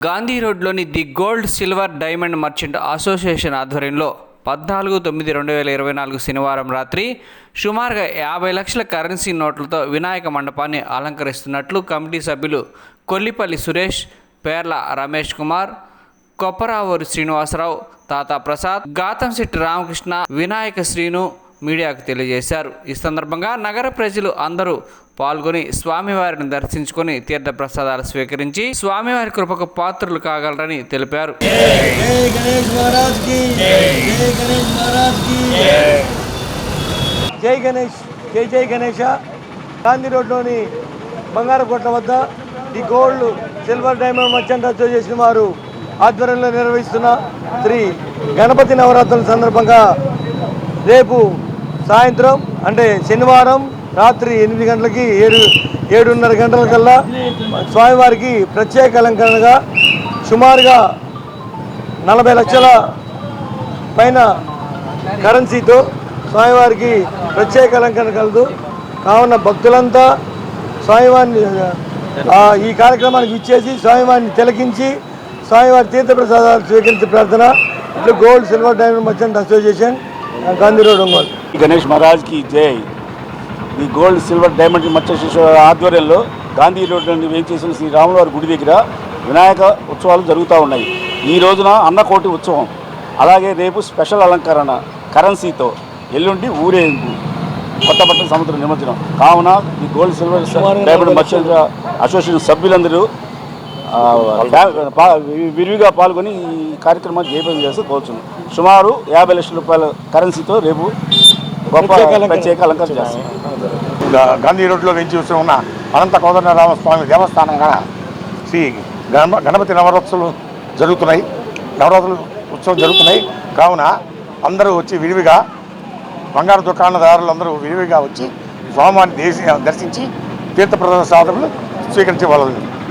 గాంధీ రోడ్లోని the gold silver diamond merchant association ఆధ్వర్యంలో 14/9/2024 శనివారం రాత్రి సుమారుగా 50 లక్షల కరెన్సీ నోట్లతో వినాయక మండపాన్ని అలంకరిస్తున్నట్లు కమిటీ సభ్యులు కొల్లిపల్లి సురేష్, పేర్ల రమేష్ కుమార్, కొప్పరావూరి శ్రీనివాసరావు, తాతా ప్రసాద్, గాతంశెట్టి రామకృష్ణ, వినాయక శ్రీను మీడియాకు తెలియజేశారు. ఈ సందర్భంగా నగర ప్రజలు అందరూ పాల్గొని స్వామివారిని దర్శించుకొని తీర్థప్రసాదాలు స్వీకరించి స్వామివారి కృపకు పాత్రులు కాగలరని తెలిపారు. జై గణేష్, జై జై గణేష. గాంధీ రోడ్లోని బంగారకోట వద్ద the gold silver diamond merchant association వారు ఆధ్వర్యంలో నిర్వహిస్తున్న శ్రీ గణపతి నవరాత్రుల సందర్భంగా రేపు సాయంత్రం అంటే శనివారం రాత్రి 8 గంటలకి 7:30 గంటల కల్లా స్వామివారికి ప్రత్యేక అలంకరణగా సుమారుగా 40 లక్షల పైన కరెన్సీతో స్వామివారికి ప్రత్యేక అలంకరణ కలదు. కావున భక్తులంతా స్వామివారిని ఈ కార్యక్రమానికి ఇచ్చేసి స్వామివారిని తిలకించి స్వామివారి తీర్థప్రసాదాలు స్వీకరించే ప్రార్థన. ఇట్లా gold silver diamond merchant association, Gandhi road, Ongole. Ganesh మహారాజ్కి జై. ఈ గోల్డ్ సిల్వర్ డైమండ్ మర్చెంట్ ఆధ్వర్యంలో గాంధీ రోడ్ నుండి వేయించేసిన శ్రీ రాములవారి గుడి దగ్గర వినాయక ఉత్సవాలు జరుగుతూ ఉన్నాయి. ఈ రోజున అన్నకోటి ఉత్సవం, అలాగే రేపు స్పెషల్ అలంకరణ కరెన్సీతో, ఎల్లుండి ఊరేగింపు, కొత్తపట్నం సముద్ర నిమజ్జనం. కావున ఈ gold silver diamond merchant association సభ్యులందరూ విరివిగా పాల్గొని ఈ కార్యక్రమాన్ని జయప్రదం చేస్తూ కోరుచున్నాం. సుమారు 50 లక్షల రూపాయల కరెన్సీతో రేపు గొప్ప ప్రత్యేక అలంకరణ చేస్తాం. గాంధీ రోడ్లో వెంచి ఉన్న అనంత కోదండరామ స్వామి దేవస్థానంగా శ్రీ గణపతి నవరాత్రులు జరుగుతున్నాయి. నవరాత్రులు ఉత్సవం జరుగుతున్నాయి. కావున అందరూ వచ్చి విరివిగా బంగారు దుకాణదారులు అందరూ విరివిగా వచ్చి స్వామివారిని దర్శించి తీర్థప్రసాదములు స్వీకరించే వాళ్ళు.